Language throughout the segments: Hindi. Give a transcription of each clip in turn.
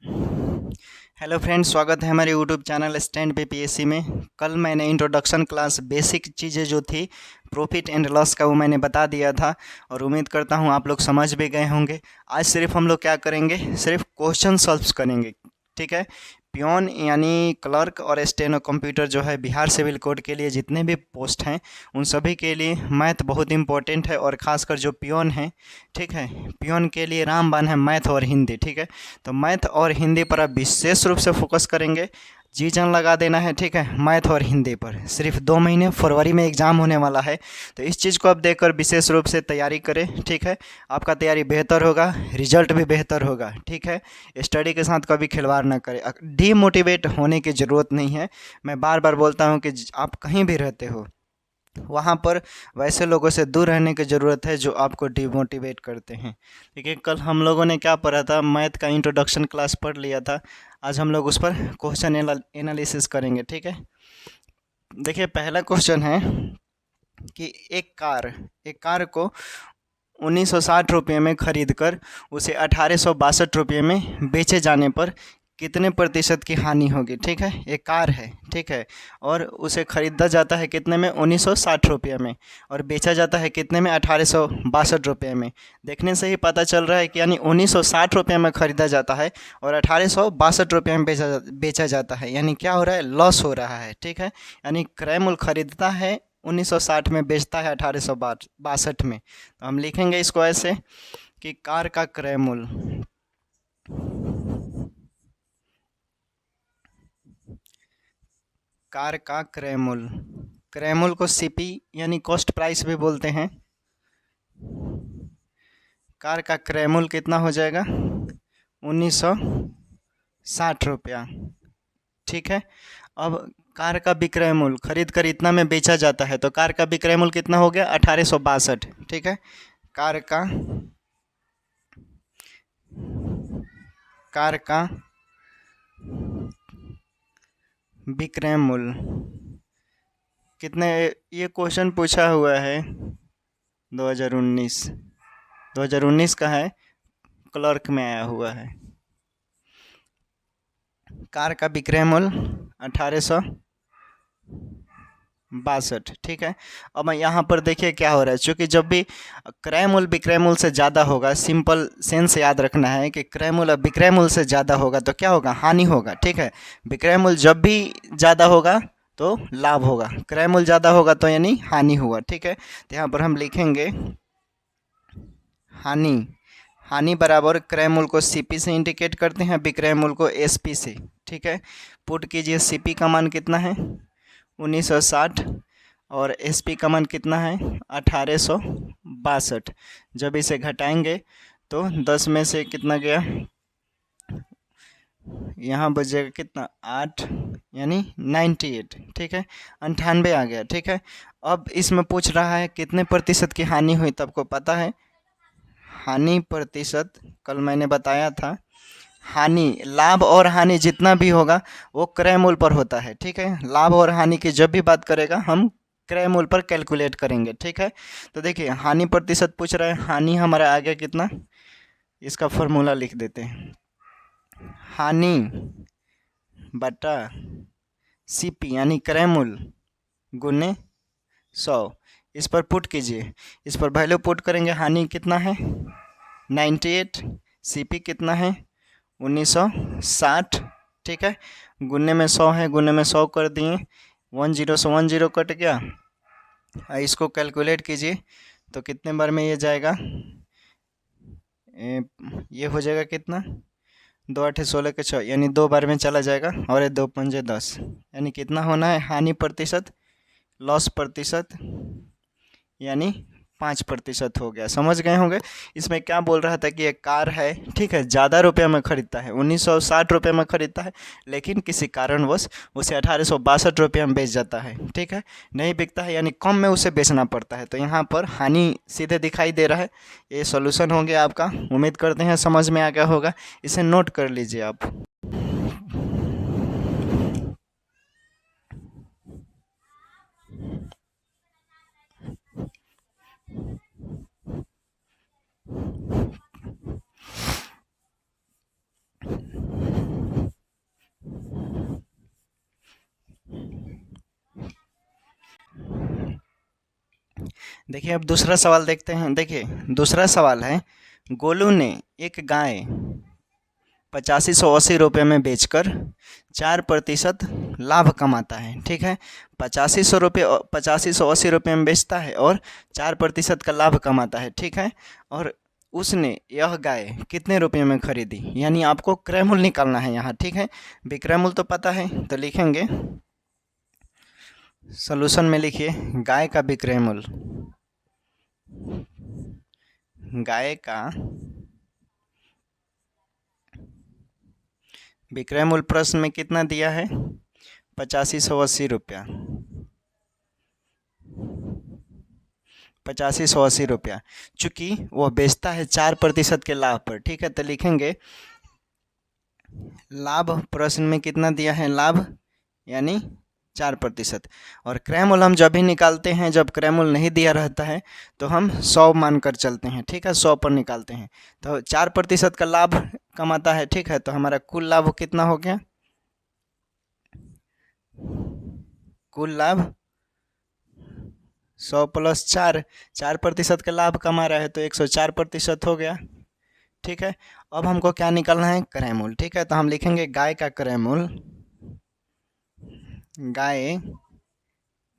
हेलो फ्रेंड्स, स्वागत है हमारे यूट्यूब चैनल स्टैंड पे पीएससी में। कल मैंने इंट्रोडक्शन क्लास बेसिक चीज़ें जो थी प्रॉफिट एंड लॉस का वो मैंने बता दिया था और उम्मीद करता हूँ आप लोग समझ भी गए होंगे। आज सिर्फ हम लोग क्या करेंगे, सिर्फ क्वेश्चन सॉल्व करेंगे। ठीक है। पियोन यानी क्लर्क और स्टेनो कंप्यूटर जो है बिहार सिविल कोड के लिए जितने भी पोस्ट हैं उन सभी के लिए मैथ बहुत इंपॉर्टेंट है, और ख़ासकर जो पियोन है, ठीक है, पियोन के लिए रामबाण है मैथ और हिंदी। ठीक है। तो मैथ और हिंदी पर आप विशेष रूप से फोकस करेंगे, जी जान लगा देना है। ठीक है। मैथ और हिंदी पर सिर्फ 2 महीने, फरवरी में एग्ज़ाम होने वाला है, तो इस चीज़ को आप देखकर विशेष रूप से तैयारी करें। ठीक है। आपका तैयारी बेहतर होगा, रिजल्ट भी बेहतर होगा। ठीक है। स्टडी के साथ कभी खिलवाड़ ना करें, डीमोटिवेट होने की ज़रूरत नहीं है। मैं बार बार बोलता हूँ कि आप कहीं भी रहते हो वहाँ पर वैसे लोगों से दूर रहने की ज़रूरत है जो आपको डिमोटिवेट करते हैं। देखिए, कल हम लोगों ने क्या पढ़ा था, मैथ का इंट्रोडक्शन क्लास पढ़ लिया था। आज हम लोग उस पर क्वेश्चन एनालिसिस करेंगे। ठीक है। देखिए, पहला क्वेश्चन है कि एक कार को 1960 रुपये में खरीद कर उसे 1862 रुपये में बेचे जाने पर कितने प्रतिशत की हानि होगी। ठीक है। एक कार है, ठीक है, और उसे खरीदा जाता है कितने में, 1960 रुपये में, और बेचा जाता है कितने में, 1862 रुपये में। देखने से ही पता चल रहा है कि यानी 1960 रुपये में खरीदा जाता है और 1862 रुपये में बेचा जाता है, यानी क्या हो रहा है, लॉस हो रहा है। ठीक है। यानी क्रय मूल्य खरीदता है 1960 में, बेचता है 1862 में। तो हम लिखेंगे इसको ऐसे कि कार का क्रय मूल्य, कार का क्रय मूल्य, क्रय मूल्य को सीपी यानी कॉस्ट प्राइस भी बोलते हैं। कार का क्रय मूल्य कितना हो जाएगा, 1960 रुपया। ठीक है। अब कार का विक्रय मूल्य खरीद कर इतना में बेचा जाता है, तो कार का विक्रय मूल्य कितना हो गया, 1862। ठीक है। कार का कार का विक्रय मूल्य कितने, ये क्वेश्चन पूछा हुआ है 2019 2019 का है, क्लर्क में आया हुआ है। कार का विक्रय मूल्य 1862। ठीक है। अब यहाँ पर देखिए क्या हो रहा है, चूँकि जब भी क्रय मूल्य विक्रय मूल्य से ज़्यादा होगा, सिंपल सेंस याद रखना है कि क्रय मूल्य विक्रय मूल्य से ज़्यादा होगा तो क्या होगा, हानि होगा। ठीक है। विक्रय मूल्य जब भी ज़्यादा होगा तो लाभ होगा, क्रय मूल्य ज़्यादा होगा तो यानी हानि हुआ। ठीक है। तो यहाँ पर हम लिखेंगे हानि, हानि बराबर क्रय मूल्य को सीपी से इंडिकेट करते हैं, विक्रय मूल्य को एसपी से। ठीक है। पुट कीजिए, सीपी का मान कितना है, 1960, और एसपी का मान कितना है, 1862। जब इसे घटाएंगे तो 10 में से कितना गया, यहाँ बचेगा कितना, 8, यानी 98। ठीक है। 98 आ गया। ठीक है। अब इसमें पूछ रहा है कितने प्रतिशत की हानि हुई, तो आपको पता है हानि प्रतिशत, कल मैंने बताया था, हानि, लाभ और हानि जितना भी होगा वो क्रय मूल्य पर होता है। ठीक है। लाभ और हानि की जब भी बात करेगा हम क्रय मूल्य पर कैलकुलेट करेंगे। ठीक है। तो देखिए, हानि प्रतिशत पूछ रहा है, हानि हमारा आ गया कितना, इसका फॉर्मूला लिख देते हैं, हानि बटा सीपी यानी क्रय मूल्य गुने 100। इस पर पुट कीजिए, इस पर वैल्यू पुट करेंगे, हानि कितना है 98, सीपी कितना है 1960। ठीक है। गुने में 100 है, गुने में 100 कर दिए, 10 से 10 कट गया। इसको कैलकुलेट कीजिए तो कितने बार में ये जाएगा, ये हो जाएगा कितना, 2 8 16 के 6, यानी 2 बार में चला जाएगा, और ये 2 5 10, यानी कितना होना है हानि प्रतिशत, लॉस प्रतिशत, यानी 5% हो गया। समझ गए होंगे। इसमें क्या बोल रहा था कि एक कार है, ठीक है, ज़्यादा रुपये में खरीदता है, 1960 रुपये में खरीदता है, लेकिन किसी कारणवश उसे 1862 रुपये में बेच जाता है। ठीक है। नहीं बिकता है, यानी कम में उसे बेचना पड़ता है, तो यहाँ पर हानि सीधे दिखाई दे रहा है। ये सॉल्यूशन हो गया आपका, उम्मीद करते हैं समझ में आ गया होगा। इसे नोट कर लीजिए आप। देखिए अब दूसरा सवाल देखते हैं। देखिए दूसरा सवाल है, गोलू ने एक गाय 8580 रुपये में बेचकर 4% लाभ कमाता है। ठीक है, 8580 रुपये में बेचता है और 4% का लाभ कमाता है। ठीक है, और उसने यह गाय कितने रुपये में खरीदी, यानी आपको क्रय मूल्य निकालना है यहाँ। ठीक है, विक्रय मूल्य तो पता है, तो लिखेंगे सॉल्यूशन में, लिखिए गाय का विक्रय मूल्य। गाय का विक्रय मूल्य प्रश्न में कितना दिया है, 8580 रुपया। 8580 रुपया, चूंकि वो बेचता है 4% के लाभ पर। ठीक है, तो लिखेंगे लाभ, प्रश्न में कितना दिया है, लाभ यानी 4%। और क्रय मूल्य हम जब भी निकालते हैं जब क्रय मूल्य नहीं दिया रहता है तो हम 100 मानकर चलते हैं। ठीक है, 100 पर निकालते हैं, तो 4% का लाभ कमाता है। ठीक है, तो हमारा कुल लाभ कितना हो गया, कुल लाभ 100 + 4, 4% का लाभ कमा रहा है तो 104% हो गया। ठीक है, अब हमको क्या निकालना है, क्रय मूल्य। ठीक है, तो हम लिखेंगे गाय का क्रय मूल्य, गाय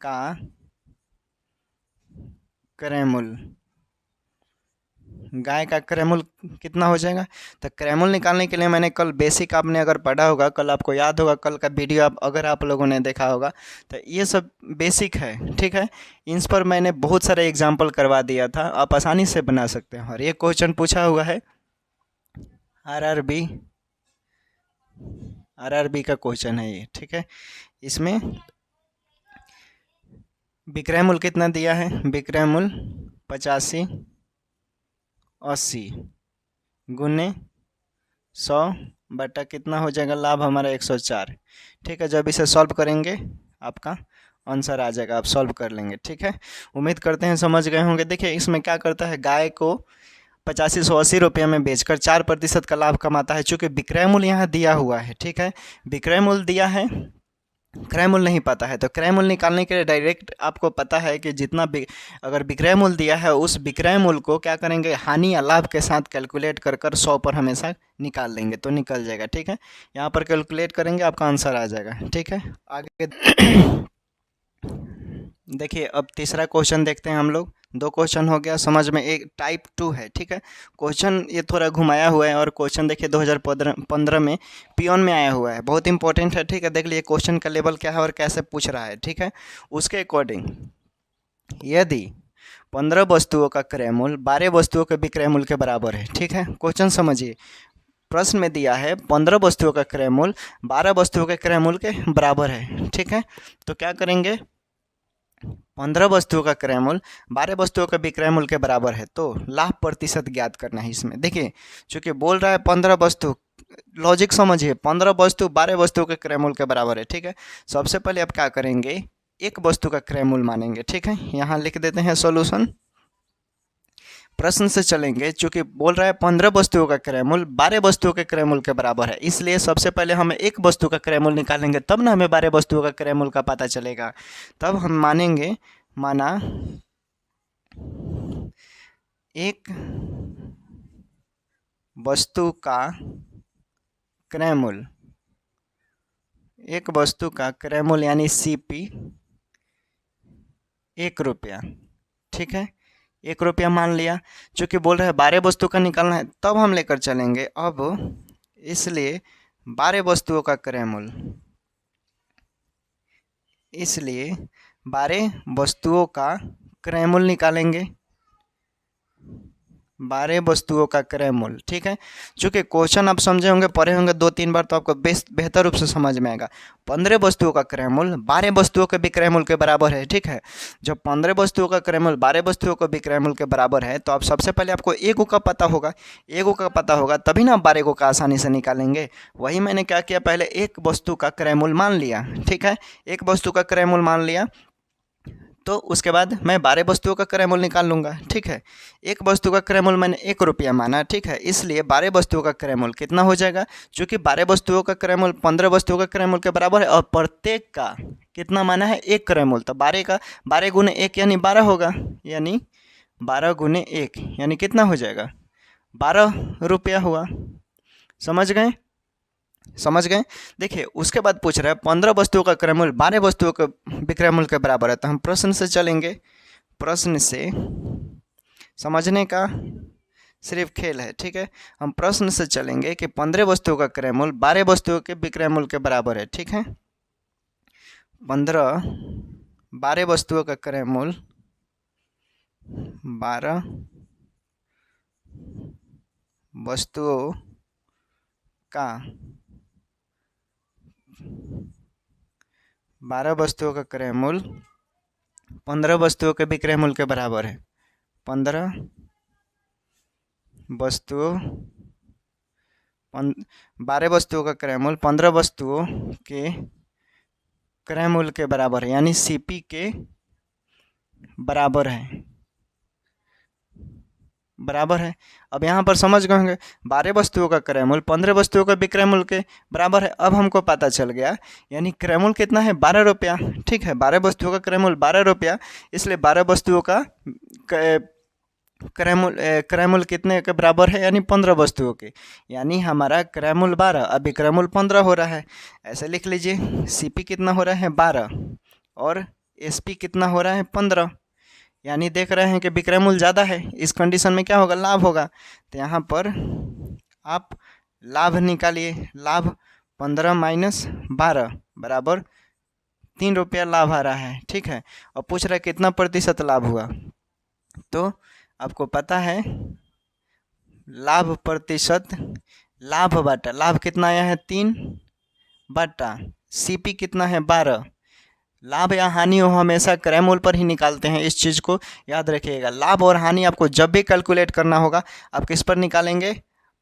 का क्रय मूल्य, गाय का क्रय मूल्य कितना हो जाएगा। तो क्रय मूल्य निकालने के लिए मैंने कल बेसिक, आपने अगर पढ़ा होगा, कल आपको याद होगा, कल का वीडियो अगर आप लोगों ने देखा होगा, तो ये सब बेसिक है। ठीक है, इन पर मैंने बहुत सारे एग्जाम्पल करवा दिया था, आप आसानी से बना सकते हैं। और ये क्वेश्चन पूछा हुआ है आरआरबी का क्वेश्चन है ये। ठीक है, इसमें विक्रय मूल्य कितना दिया है, विक्रय मूल्य 8580 गुने 100 बटा कितना हो जाएगा, लाभ हमारा 104। ठीक है, जब इसे सॉल्व करेंगे आपका आंसर आ जाएगा, आप सॉल्व कर लेंगे। ठीक है, उम्मीद करते हैं समझ गए होंगे। देखिए इसमें क्या करता है, गाय को 8580 रुपये में बेचकर 4% का लाभ कमाता है। चूँकि विक्रय मूल्य यहाँ दिया हुआ है। ठीक है, विक्रय मूल्य दिया है, क्रय मूल्य नहीं पता है, तो क्रय मूल्य निकालने के लिए डायरेक्ट आपको पता है कि जितना अगर विक्रय मूल्य दिया है उस विक्रय मूल्य को क्या करेंगे, हानि या लाभ के साथ कैलकुलेट कर 100 पर हमेशा निकाल लेंगे तो निकल जाएगा। ठीक है, यहाँ पर कैलकुलेट करेंगे आपका आंसर आ जाएगा। ठीक है, आगे देखिए अब तीसरा क्वेश्चन देखते हैं हम लोग। दो क्वेश्चन हो गया समझ में, एक टाइप 2 है। ठीक है, क्वेश्चन ये थोड़ा घुमाया हुआ है और क्वेश्चन देखिए 2015 में पियोन में आया हुआ है, बहुत इंपॉर्टेंट है। ठीक है, देख लीजिए क्वेश्चन का लेवल क्या है और कैसे पूछ रहा है। ठीक है, उसके अकॉर्डिंग यदि 15 वस्तुओं का क्रय मूल्य 12 वस्तुओं के विक्रय मूल्य के बराबर है। ठीक है, क्वेश्चन समझिए, प्रश्न में दिया है 15 वस्तुओं का क्रय मूल्य 12 वस्तुओं के क्रय मूल्य के बराबर है। ठीक है, तो क्या करेंगे, 15 वस्तुओं का क्रय मूल्य 12 वस्तुओं का विक्रय मूल्य के बराबर है, तो लाभ प्रतिशत ज्ञात करना है इसमें। देखिए चूंकि बोल रहा है 15 वस्तु, लॉजिक समझिए, 15 वस्तु 12 वस्तुओं के क्रय मूल्य के बराबर है। ठीक है, सबसे पहले आप क्या करेंगे, एक वस्तु का क्रय मूल्य मानेंगे। ठीक है, यहाँ लिख देते हैं सॉल्यूशन, प्रश्न से चलेंगे। चूंकि बोल रहा है 15 वस्तुओं का क्रय मूल्य 12 वस्तुओं के क्रय मूल्य के बराबर है, इसलिए सबसे पहले हमें एक वस्तु का क्रय मूल्य निकालेंगे, तब ना हमें 12 वस्तुओं का क्रय मूल्य का पता चलेगा। तब हम मानेंगे, माना एक वस्तु का क्रय मूल्य, एक वस्तु का क्रय मूल्य यानी CP 1 रुपया। ठीक है, 1 रुपया मान लिया। चूँकि बोल रहे हैं 12 वस्तु का निकालना है, तब हम लेकर चलेंगे अब, इसलिए 12 वस्तुओं का क्रय मूल्य, इसलिए 12 वस्तुओं का क्रय मूल्य निकालेंगे, 12 वस्तुओं का क्रय मूल्य। ठीक है, चूँकि क्वेश्चन आप समझे होंगे, पढ़े होंगे 2-3 बार, तो आपको बेहतर रूप से समझ में आएगा। 15 वस्तुओं का क्रय मूल्य 12 वस्तुओं के विक्रय मूल्य के बराबर है। ठीक है, जब 15 वस्तुओं का क्रय मूल्य 12 वस्तुओं के विक्रय मूल्य के बराबर है, तो आप सबसे पहले आपको एगो का पता होगा, एगो का पता होगा तभी ना आप 12 को का आसानी से निकालेंगे। वही मैंने क्या किया, पहले एक वस्तु का क्रय मूल्य मान लिया। ठीक है, एक वस्तु का क्रय मूल्य मान लिया, तो उसके बाद मैं 12 वस्तुओं का क्रय मूल्य निकाल लूँगा। ठीक है, एक वस्तु का क्रय मूल्य मैंने 1 रुपया माना। ठीक है, इसलिए 12 वस्तुओं का क्रय मूल्य कितना हो जाएगा, चूँकि 12 वस्तुओं का क्रय मूल्य 15 वस्तुओं का क्रय मूल्य के बराबर है और प्रत्येक का कितना माना है 1 क्रय मूल्य, तो 12 गुने 1 यानी 12 होगा, यानी 12 गुने 1 यानी कितना हो जाएगा 12 रुपया हुआ। समझ गए? समझ गए? देखिए उसके बाद पूछ रहा है 15 वस्तुओं का क्रय मूल्य 12 वस्तुओं का विक्रय मूल्य के बराबर है, तो हम प्रश्न से चलेंगे। प्रश्न से समझने का सिर्फ खेल है, ठीक है। हम प्रश्न से चलेंगे कि 15 वस्तुओं का क्रय मूल्य 12 वस्तुओं के विक्रय मूल्य के बराबर है, ठीक है। 12 वस्तुओं का क्रय मूल्य 12 वस्तुओं का 12 वस्तुओं का क्रय मूल्य 15 वस्तुओं के विक्रय मूल्य के बराबर है। 15 वस्तुओं 12 वस्तुओं का क्रय मूल्य 15 वस्तुओं के क्रय मूल्य के बराबर है, यानी सीपी के बराबर है, बराबर है। अब यहाँ पर समझ गए होंगे 12 वस्तुओं का क्रय मूल्य 15 वस्तुओं का विक्रय मूल्य के बराबर है। अब हमको पता चल गया, यानी क्रय मूल्य कितना है 12 रुपया, ठीक है। 12 वस्तुओं का क्रय मूल्य 12 रुपया, इसलिए 12 वस्तुओं का क्रय मूल्य कितने के बराबर है, यानी 15 वस्तुओं के, यानी हमारा क्रय मूल्य 12 अब विक्रय मूल्य 15 हो रहा है। ऐसे लिख लीजिए सीपी कितना हो रहा है 12 और एसपी कितना हो रहा है 15, यानी देख रहे हैं कि विक्रय मूल्य ज़्यादा है। इस कंडीशन में क्या होगा लाभ होगा, तो यहाँ पर आप लाभ निकालिए। लाभ 15 माइनस 12 बराबर 3 रुपया लाभ आ रहा है, ठीक है। और पूछ रहा है कितना प्रतिशत लाभ हुआ, तो आपको पता है लाभ प्रतिशत, लाभ बटा लाभ कितना आया है 3 बटा सीपी कितना है 12। लाभ या हानि हो हमेशा क्रय मूल्य पर ही निकालते हैं, इस चीज़ को याद रखिएगा। लाभ और हानि आपको जब भी कैलकुलेट करना होगा आप किस पर निकालेंगे,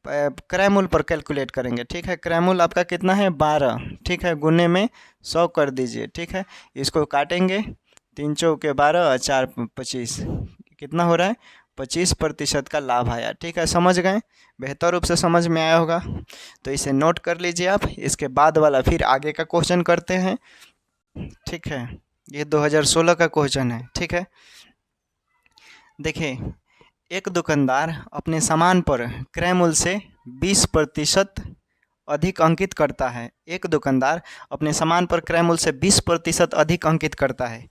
क्रय मूल्य पर कैलकुलेट करेंगे, ठीक है। क्रय मूल्य आपका कितना है 12, ठीक है, गुने में 100 कर दीजिए, ठीक है। इसको काटेंगे 3 चौके 12 और 4 25, कितना हो रहा है 25% का लाभ आया, ठीक है। समझ गए? बेहतर रूप से समझ में आया होगा, तो इसे नोट कर लीजिए आप। इसके बाद वाला फिर आगे का क्वेश्चन करते हैं, ठीक है। ये 2016 का क्वेश्चन है, ठीक है। देखिए एक दुकानदार अपने सामान पर क्रय मूल्य से 20% अधिक अंकित करता है। एक दुकानदार अपने सामान पर क्रय मूल्य से 20% अधिक अंकित करता है,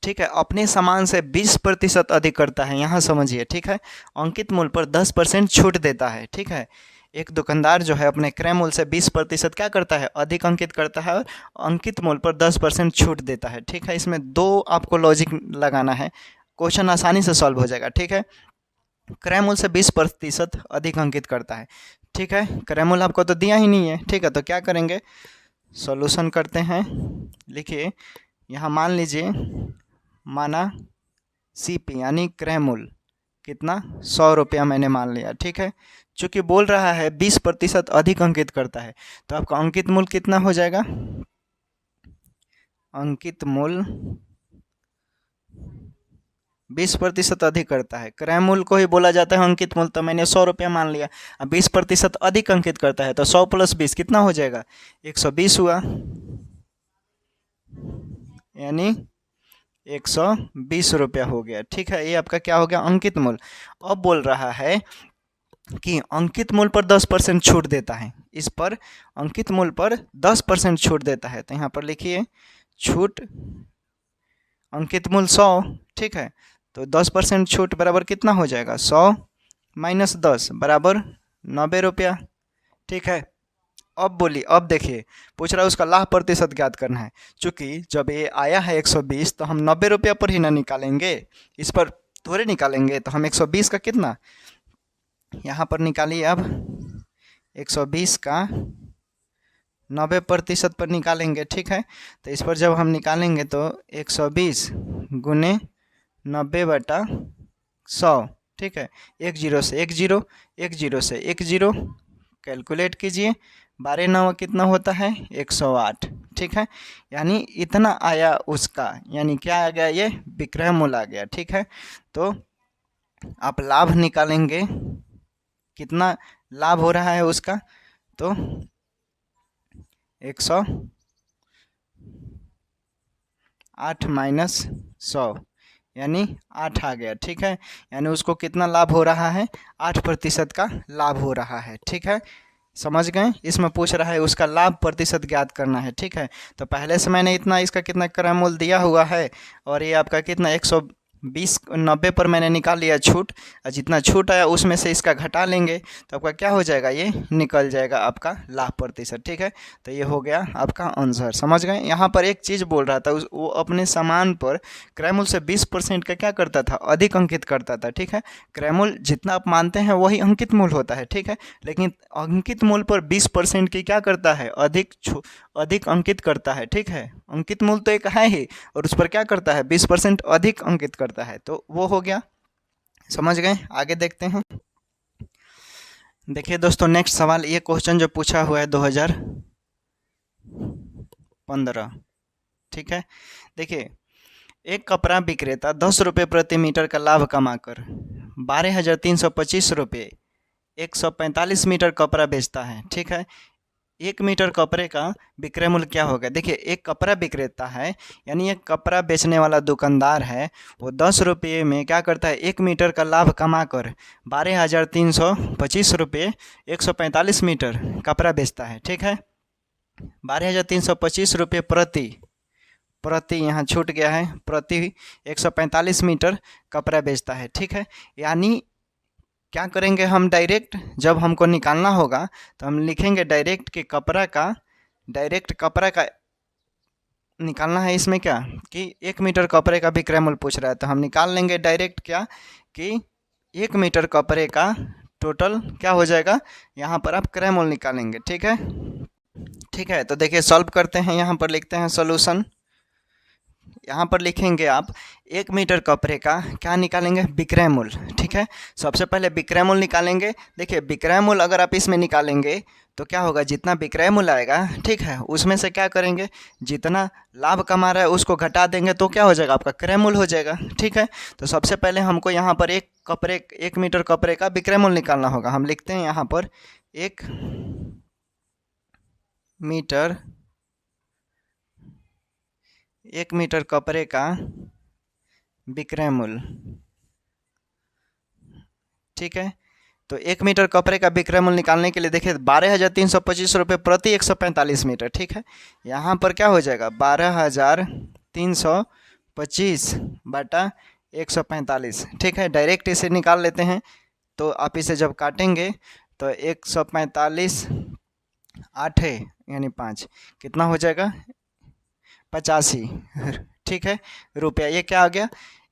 ठीक है। अपने सामान से 20% अधिक करता है, यहाँ समझिए, ठीक है। अंकित मूल्य पर 10% छूट देता है, ठीक है। एक दुकानदार जो है अपने क्रय मूल्य से 20% क्या करता है अधिक अंकित करता है और अंकित मूल्य पर 10% छूट देता है, ठीक है। इसमें 2 आपको लॉजिक लगाना है, क्वेश्चन आसानी से सॉल्व हो जाएगा, ठीक है। क्रय मूल्य से 20% अधिक अंकित करता है, ठीक है। क्रय मूल्य आपको तो दिया ही नहीं है, ठीक है। तो क्या करेंगे, सॉल्यूशन करते हैं। लिखिए यहाँ मान लीजिए, माना सीपी यानी क्रय मूल्य कितना 100 रुपया मैंने मान लिया, ठीक है। चूँकि बोल रहा है 20% अधिक अंकित करता है, तो आपका अंकित मूल्य कितना हो जाएगा, अंकित मूल्य 20% अधिक करता है। क्रय मूल्य को ही बोला जाता है अंकित मूल्य, तो मैंने 100 रुपया मान लिया। अब 20% अधिक अंकित करता है, तो 100 + 20 कितना हो जाएगा 120 हुआ, यानी 120 रुपया हो गया, ठीक है। ये आपका क्या हो गया अंकित मूल्य। अब बोल रहा है कि अंकित मूल्य पर 10% छूट देता है, इस पर अंकित मूल्य पर 10% छूट देता है। तो यहाँ पर लिखिए छूट अंकित मूल्य 100, ठीक है। तो 10% छूट बराबर कितना हो जाएगा 100 - 10 बराबर 90 रुपया, ठीक है। अब बोलिए, अब देखिए पूछ रहा है उसका लाभ प्रतिशत ज्ञात करना है। चूँकि जब ये आया है 120 तो हम 90 रुपया पर ही ना निकालेंगे, इस पर थोड़े निकालेंगे। तो हम 120 का कितना यहाँ पर निकालिए, अब 120 का 90% पर निकालेंगे, ठीक है। तो इस पर जब हम निकालेंगे तो 120 गुने 90/100, ठीक है। 1 0 से 1 0, 1 0 से 1 0 कैलकुलेट कीजिए, 12 9 कितना होता है 108, ठीक है। यानी इतना आया उसका, यानी क्या आ गया ये विक्रय मूल्य आ गया, ठीक है। तो आप लाभ निकालेंगे, कितना लाभ हो रहा है उसका, तो 100 8 माइनस 100 यानी 8 आ गया। ठीक है, यानी उसको कितना लाभ हो रहा है, 8% का लाभ हो रहा है। ठीक है, समझ गए। इसमें पूछ रहा है उसका लाभ प्रतिशत ज्ञात करना है। ठीक है, तो पहले से मैंने इतना इसका कितना क्रय मूल्य दिया हुआ है और ये आपका कितना 120/90 पर मैंने निकाल लिया छूट, और जितना छूट आया उसमें से इसका घटा लेंगे तो आपका क्या हो जाएगा, ये निकल जाएगा आपका लाभ प्रतिशत। ठीक है, तो ये हो गया आपका आंसर। समझ गए। यहाँ पर एक चीज़ बोल रहा था, वो अपने सामान पर क्रय मूल्य से 20% का क्या करता था, अधिक अंकित करता था। ठीक है, क्रय मूल्य जितना आप मानते हैं वही अंकित मूल्य होता है। ठीक है, लेकिन अंकित मूल्य पर 20% की क्या करता है, अधिक अंकित करता है। ठीक है, अंकित मूल्य तो एक है ही और उस पर क्या करता है, 20% अधिक अंकित करता है, तो वो हो गया। समझ गए। आगे देखते हैं। देखिए दोस्तों, नेक्स्ट सवाल, ये क्वेश्चन जो पूछा हुआ है 2015। ठीक है, देखिए, एक कपड़ा विक्रेता 10 रुपये प्रति मीटर का लाभ कमाकर 12,325 रुपये 145 मीटर कपड़ा बेचता है। ठीक है, 1 मीटर कपड़े का विक्रय मूल्य क्या होगा। देखिए, एक कपड़ा विक्रेता है, यानी एक कपड़ा बेचने वाला दुकानदार है, वो 10 रुपये में क्या करता है, 1 मीटर का लाभ कमाकर 12,325 रुपये 145 मीटर कपड़ा बेचता है। ठीक है, 12,325 रुपये प्रति यहाँ छूट गया है, प्रति 145 मीटर कपड़ा बेचता है। ठीक है, यानी क्या करेंगे हम, डायरेक्ट जब हमको निकालना होगा तो हम लिखेंगे डायरेक्ट कपड़ा का निकालना है। इसमें क्या कि 1 मीटर कपड़े का विक्रय मूल्य पूछ रहा है, तो हम निकाल लेंगे डायरेक्ट क्या कि 1 मीटर कपड़े का टोटल क्या हो जाएगा, यहाँ पर आप क्रय मूल्य निकालेंगे। ठीक है, ठीक है, तो देखिए सॉल्व करते हैं। यहाँ पर लिखते हैं सॉल्यूशन। यहाँ पर लिखेंगे आप 1 मीटर कपड़े का क्या निकालेंगे, विक्रय मूल्य। ठीक है, सबसे पहले विक्रय मूल्य निकालेंगे। देखिए, विक्रय मूल्य अगर आप इसमें निकालेंगे तो क्या होगा, जितना विक्रय मूल्य आएगा, ठीक है, उसमें से क्या करेंगे, जितना लाभ कमा रहा है उसको घटा देंगे तो क्या हो जाएगा, आपका क्रय मूल्य हो जाएगा। ठीक है, तो सबसे पहले हमको यहाँ पर 1 मीटर कपड़े का विक्रय मूल्य निकालना होगा। हम लिखते हैं यहाँ पर 1 मीटर कपड़े का विक्रय मूल्य। ठीक है, तो 1 मीटर कपड़े का विक्रय मूल्य निकालने के लिए देखिए 12,325 रुपये प्रति 145 मीटर। ठीक है, यहाँ पर क्या हो जाएगा, 12,325 बटा 145। ठीक है, डायरेक्ट इसे निकाल लेते हैं, तो आप इसे जब काटेंगे तो 145 8 है यानी 5, कितना हो जाएगा, 85। ठीक है, रुपया। ये क्या आ गया,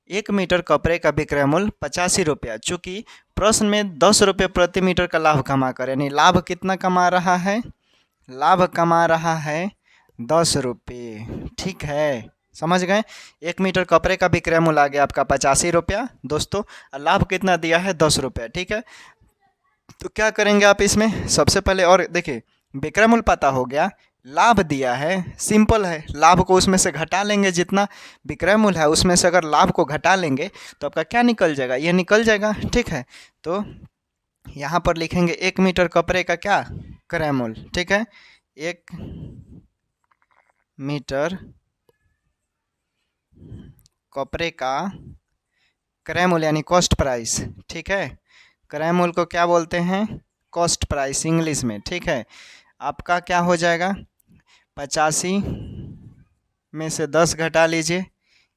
1 मीटर कपड़े का विक्रय मूल्य 85 रुपया। चूँकि प्रश्न में 10 रुपये प्रति मीटर का लाभ कमा कर, यानी लाभ कितना कमा रहा है, लाभ कमा रहा है 10 रुपये। ठीक है, समझ गए। 1 मीटर कपड़े का विक्रय मूल्य आ गया आपका 85 रुपया दोस्तों, और लाभ कितना दिया है, 10 रुपया। ठीक है, तो क्या करेंगे आप इसमें, सबसे पहले, और देखिए विक्रय मूल्य पता हो गया, लाभ दिया है, सिंपल है, लाभ को उसमें से घटा लेंगे, जितना विक्रय मूल्य है उसमें से अगर लाभ को घटा लेंगे तो आपका क्या निकल जाएगा, ये निकल जाएगा। ठीक है, तो यहाँ पर लिखेंगे 1 मीटर कपड़े का क्या, क्रय मूल्य। ठीक है, 1 मीटर कपड़े का क्रय मूल्य यानी कॉस्ट प्राइस। ठीक है, क्रय मूल्य को क्या बोलते हैं, कॉस्ट प्राइस इंग्लिश में। ठीक है, आपका क्या हो जाएगा, 85 में से 10 घटा लीजिए,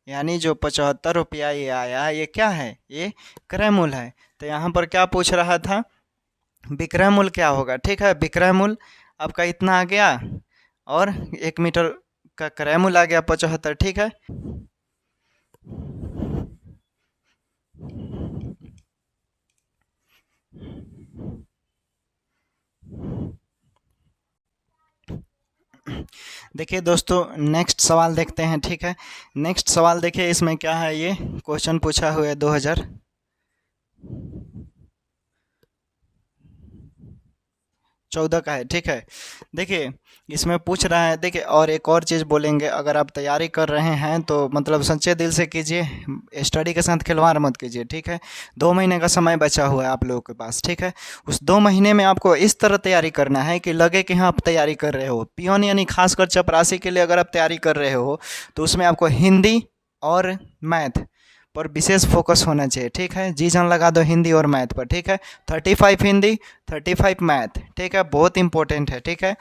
यानी जो 75 रुपया ये आया, ये क्या है, ये क्रय मूल्य है। तो यहाँ पर क्या पूछ रहा था, विक्रय मूल्य क्या होगा। ठीक है, विक्रय मूल्य आपका इतना आ गया और 1 मीटर का क्रय मूल्य आ गया 75। ठीक है, देखिए दोस्तों, नेक्स्ट सवाल देखते हैं। ठीक है, नेक्स्ट सवाल देखिए, इसमें क्या है, ये क्वेश्चन पूछा हुआ है 2014 14 का है, ठीक है। देखिए इसमें पूछ रहा है, देखिए और एक और चीज़ बोलेंगे, अगर आप तैयारी कर रहे हैं तो मतलब सच्चे दिल से कीजिए, स्टडी के साथ खिलवाड़ मत कीजिए, ठीक है। 2 महीने का समय बचा हुआ है आप लोगों के पास, ठीक है। उस 2 महीने में आपको इस तरह तैयारी करना है कि लगे कि हाँ आप तैयारी कर रहे हो। पियोन यानी खासकर चपरासी के लिए अगर आप तैयारी कर रहे हो तो उसमें आपको हिंदी और मैथ पर विशेष फोकस होना चाहिए, ठीक है। जी जान लगा दो हिंदी और मैथ पर, ठीक है। 35 हिंदी, 35 मैथ, ठीक है, बहुत इंपॉर्टेंट है, ठीक है।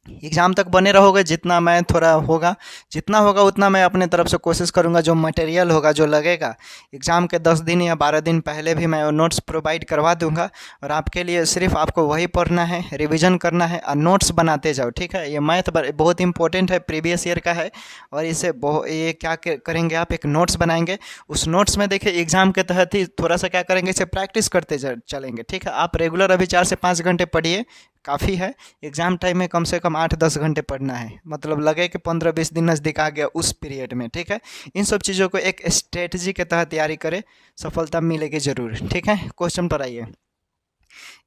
एग्ज़ाम तक बने रहोगे, जितना मैं थोड़ा होगा, जितना होगा उतना मैं अपने तरफ से कोशिश करूँगा। जो मटेरियल होगा, जो लगेगा, एग्ज़ाम के 10 दिन या 12 दिन पहले भी मैं नोट्स प्रोवाइड करवा दूंगा। और आपके लिए सिर्फ आपको वही पढ़ना है, रिवीजन करना है और नोट्स बनाते जाओ, ठीक है। ये मैथ बहुत इंपॉर्टेंट है, प्रीवियस ईयर का है। और इसे ये क्या करेंगे आप, एक नोट्स बनाएंगे। उस नोट्स में देखिए एग्ज़ाम के तहत ही थोड़ा सा क्या करेंगे, इसे प्रैक्टिस करते चलेंगे, ठीक है। आप रेगुलर अभी 4 से 5 घंटे पढ़िए, काफ़ी है। एग्ज़ाम टाइम में कम से कम 8-10 घंटे पढ़ना है, मतलब लगे कि 15-20 दिन नज़दीक आ गया उस पीरियड में, ठीक है। इन सब चीज़ों को एक स्ट्रेटजी के तहत तैयारी करें, सफलता मिलेगी ज़रूर, ठीक है। क्वेश्चन पर आइए।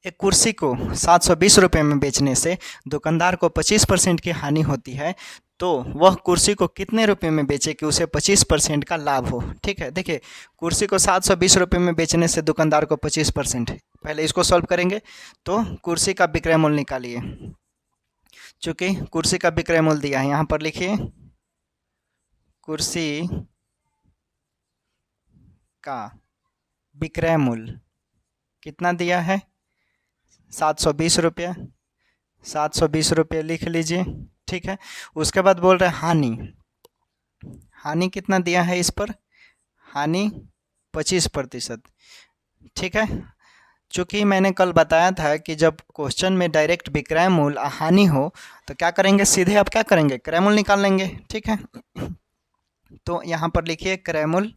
एक कुर्सी को 720 रुपये में बेचने से दुकानदार को 25% की हानि होती है, तो वह कुर्सी को कितने रुपए में बेचे कि उसे 25% का लाभ हो, ठीक है। देखिए कुर्सी को 720 रुपये में बेचने से दुकानदार को 25%, पहले इसको सॉल्व करेंगे। तो कुर्सी का विक्रय मूल्य निकालिए, चूँकि कुर्सी का विक्रय मूल्य दिया है, यहाँ पर लिखिए कुर्सी का विक्रय मूल्य कितना दिया है, 720 रुपये। 720 रुपये लिख लीजिए, ठीक है। उसके बाद बोल रहे हैं हानि, हानि कितना दिया है इस पर, हानि 25%, ठीक है। चूँकि मैंने कल बताया था कि जब क्वेश्चन में डायरेक्ट विक्रय मूल्य हानि हो तो क्या करेंगे, सीधे आप क्या करेंगे, क्रय मूल्य निकाल लेंगे, ठीक है। तो यहाँ पर लिखिए क्रय मूल्य,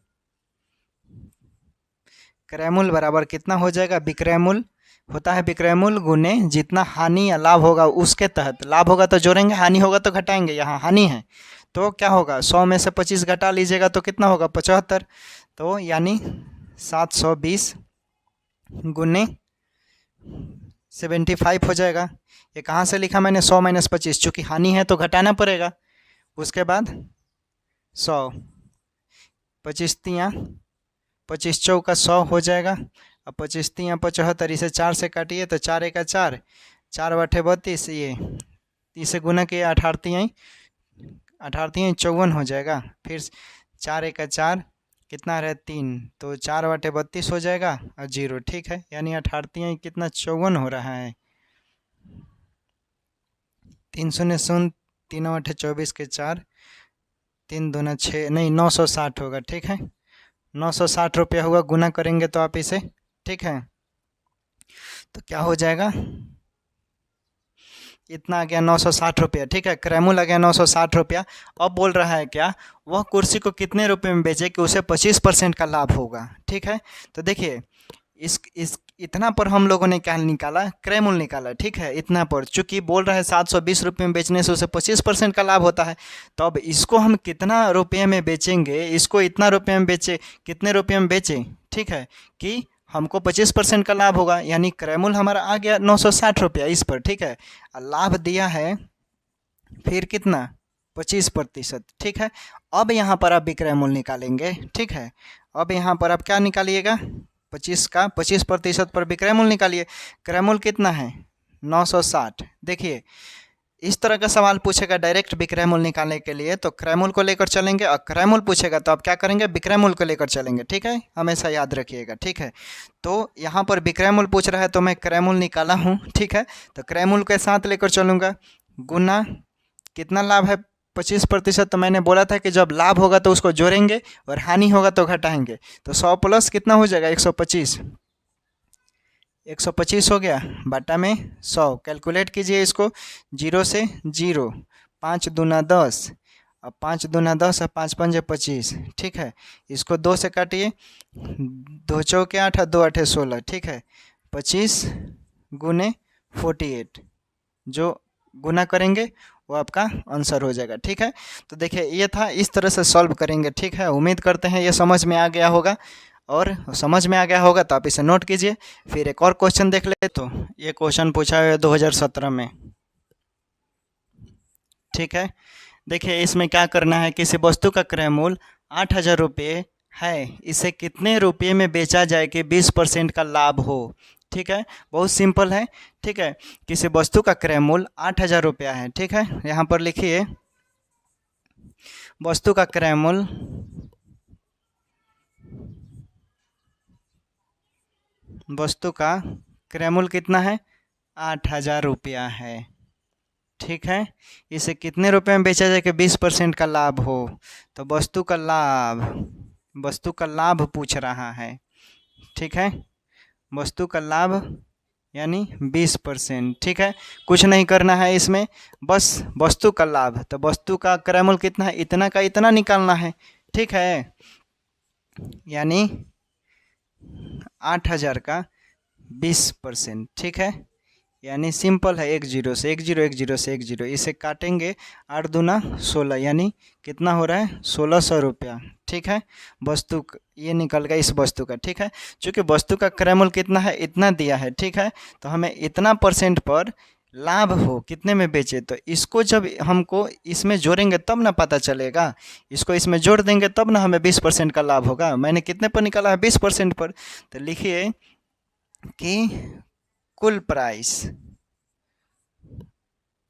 क्रय मूल्य बराबर कितना हो जाएगा, विक्रय मूल्य होता है विक्रय मूल्य गुने जितना हानि या लाभ होगा उसके तहत। लाभ होगा तो जोड़ेंगे, हानि होगा तो घटाएंगे। यहाँ हानि है तो क्या होगा, 100 में से 25 घटा लीजिएगा तो कितना होगा, 75। तो यानी 720 गुने 75 हो जाएगा। ये कहाँ से लिखा मैंने, 100 - 25, चूँकि हानि है तो घटाना पड़ेगा। उसके बाद 100, 25 तियाँ 25 चौका 100 हो जाएगा। अब 25 तियाँ 75, इसे 4 से काटिए तो 4 एका 4, 4 बटे 32, ये इसे गुना किए 18 तियाँ 54 हो जाएगा। फिर 4 एका 4 कितना रहे 3, तो 4 बटे 32 हो जाएगा और 0, ठीक है। यानी 18 तियाँ कितना 54 हो रहा है। 3 शून्य शून्य, 3 बटे 24 के 4, 3 दूना 6, नहीं 960 होगा, ठीक है। 960 रुपया होगा, गुना करेंगे तो आप इसे, ठीक है। तो क्या हो जाएगा, इतना आ गया 960 रुपया, ठीक है। क्रय मूल्य आ गया 960 रुपया। अब बोल रहा है क्या, वह कुर्सी को कितने रुपए में बेचे कि उसे 25% का लाभ होगा, ठीक है। तो देखिए इस इतना पर हम लोगों ने क्या निकाला, क्रय मूल्य निकाला, ठीक है। इतना पर चूंकि बोल रहा है 720 रुपये में बेचने से उसे 25% का लाभ होता है, तो अब इसको हम कितना रुपये में बेचेंगे, इसको इतना रुपये में बेचे, कितने रुपये में बेचें, ठीक है, कि हमको 25% का लाभ होगा। यानी क्रय मूल्य हमारा आ गया 960 रुपया इस पर, ठीक है। लाभ दिया है फिर कितना, 25%, ठीक है। अब यहाँ पर आप विक्रय मूल्य निकालेंगे, ठीक है। अब यहाँ पर आप क्या निकालिएगा, 25 का 25% पर विक्रय मूल्य निकालिए। क्रय मूल्य कितना है, 960। देखिए इस तरह का सवाल पूछेगा डायरेक्ट विक्रय मूल्य निकालने के लिए, तो क्रय मूल्य को लेकर चलेंगे, और क्रय मूल्य पूछेगा तो आप क्या करेंगे, विक्रय मूल्य को लेकर चलेंगे, ठीक है। हमेशा याद रखिएगा, ठीक है। तो यहाँ पर विक्रय मूल्य पूछ रहा है तो मैं क्रय मूल्य निकाला हूँ, ठीक है। तो क्रय मूल्य के साथ लेकर चलूँगा, गुना कितना लाभ है 25%, तो मैंने बोला था कि जब लाभ होगा तो उसको जोड़ेंगे और हानि होगा तो घटाएंगे। तो 100 प्लस कितना हो जाएगा, 125, 125 हो गया, बटा में 100। कैलकुलेट कीजिए इसको, 0 से 0, 5 दूना 10, अब 5 दूना 10 और 5 पंजे 25, ठीक है। इसको 2 से काटिए, 2 चौके 8 और 2 आठे 16, ठीक है। 25 गुने 48, जो गुना करेंगे वो आपका आंसर हो जाएगा, ठीक है। तो देखिए ये था, इस तरह से सॉल्व करेंगे, ठीक है। उम्मीद करते हैं ये समझ में आ गया होगा। और समझ में आ गया होगा तो आप इसे नोट कीजिए। फिर एक और क्वेश्चन देख ले। तो ये क्वेश्चन पूछा है 2017 में, ठीक है। देखिए इसमें क्या करना है, किसी वस्तु का क्रय मूल्य 8,000 रुपये है, इसे कितने रुपये में बेचा जाए कि 20% का लाभ हो। ठीक है, बहुत सिंपल है। ठीक है, किसी वस्तु का क्रय मूल्य 8,000 रुपया है। ठीक है, यहाँ पर लिखिए वस्तु का क्रय मूल्य कितना है, 8,000 रुपया है। ठीक है, इसे कितने रुपए में बेचा जाए कि 20% का लाभ हो। तो वस्तु का लाभ पूछ रहा है। ठीक है, वस्तु का लाभ यानी 20%। ठीक है, कुछ नहीं करना है इसमें, बस वस्तु का लाभ। तो वस्तु का क्रय मूल्य कितना है, इतना का इतना निकालना है। ठीक है, यानी 8,000 का 20%। ठीक है, यानी सिंपल है, 1 0 से 1 0, 1 0 से 1 0, इसे काटेंगे 8 दूना 16, यानी कितना हो रहा है, 1,600 रुपया। ठीक है, वस्तु ये निकल गया इस वस्तु का। ठीक है, चूँकि वस्तु का क्रय मूल्य कितना है, इतना दिया है। ठीक है, तो हमें इतना % पर लाभ हो, कितने में बेचे, तो इसको जब हमको इसमें जोड़ेंगे तब ना पता चलेगा। इसको इसमें जोड़ देंगे तब ना हमें 20% का लाभ होगा। मैंने कितने पर निकाला है, 20% पर। तो लिखिए कि कुल प्राइस,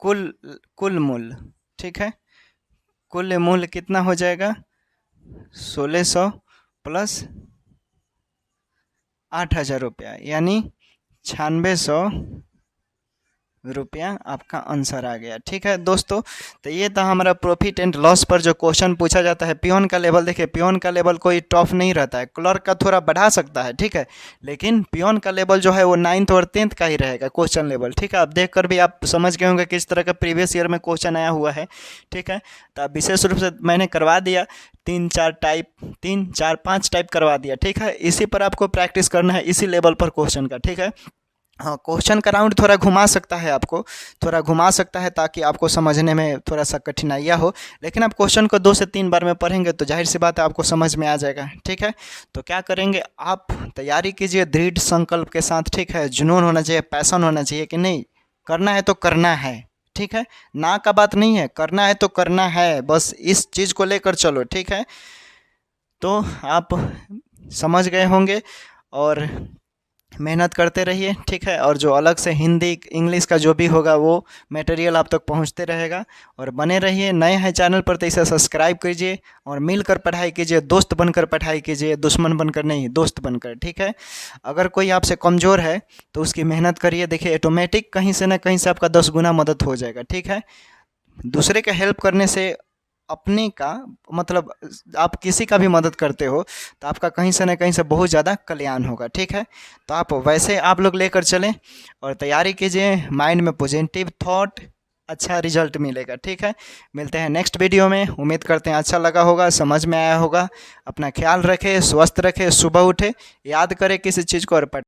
कुल मूल्य। ठीक है, कुल मूल्य कितना हो जाएगा, 1,600 प्लस 8,000 रुपया, यानी 9600 रुपया आपका आंसर आ गया। ठीक है दोस्तों, तो ये था हमारा प्रॉफिट एंड लॉस पर जो क्वेश्चन पूछा जाता है। पियोन का लेवल देखिए, पियोन का लेवल कोई टॉप नहीं रहता है, क्लर्क का थोड़ा बढ़ा सकता है। ठीक है, लेकिन पियोन का लेवल जो है वो 9th और 10th का ही रहेगा क्वेश्चन लेवल। ठीक है, आप देख कर भी आप समझ गए होंगे किस तरह का प्रीवियस ईयर में क्वेश्चन आया हुआ है। ठीक है, तो अब विशेष रूप से मैंने करवा दिया 3 4 5 टाइप करवा दिया। ठीक है, इसी पर आपको प्रैक्टिस करना है, इसी लेवल पर क्वेश्चन का। ठीक है, हाँ, क्वेश्चन का राउंड थोड़ा घुमा सकता है, आपको थोड़ा घुमा सकता है ताकि आपको समझने में थोड़ा सा कठिनाइयाँ हो, लेकिन आप क्वेश्चन को 2 से 3 बार में पढ़ेंगे तो जाहिर सी बात है आपको समझ में आ जाएगा। ठीक है, तो क्या करेंगे, आप तैयारी कीजिए दृढ़ संकल्प के साथ। ठीक है, जुनून होना चाहिए, पैशन होना चाहिए कि नहीं, करना है तो करना है। ठीक है, ना का बात नहीं है, करना है तो करना है, बस इस चीज़ को लेकर चलो। ठीक है, तो आप समझ गए होंगे और मेहनत करते रहिए। ठीक है, और जो अलग से हिंदी इंग्लिश का जो भी होगा वो मटेरियल आप तक पहुंचते रहेगा। और बने रहिए, नए हैं चैनल पर तो इसे सब्सक्राइब कीजिए और मिलकर पढ़ाई कीजिए, दोस्त बनकर पढ़ाई कीजिए, दुश्मन बनकर नहीं, दोस्त बनकर। ठीक है, अगर कोई आपसे कमज़ोर है तो उसकी मेहनत करिए, देखिए ऑटोमेटिक कहीं से ना कहीं से आपका 10 गुना मदद हो जाएगा। ठीक है, दूसरे का हेल्प करने से अपने का मतलब आप किसी का भी मदद करते हो तो आपका कहीं से ना कहीं से बहुत ज़्यादा कल्याण होगा। ठीक है, तो आप वैसे आप लोग लेकर चलें और तैयारी कीजिए, माइंड में पॉजिटिव थॉट, अच्छा रिजल्ट मिलेगा। ठीक है, मिलते हैं नेक्स्ट वीडियो में। उम्मीद करते हैं अच्छा लगा होगा, समझ में आया होगा। अपना ख्याल रखें, स्वस्थ रखें, सुबह उठे, याद करें किसी चीज़ को और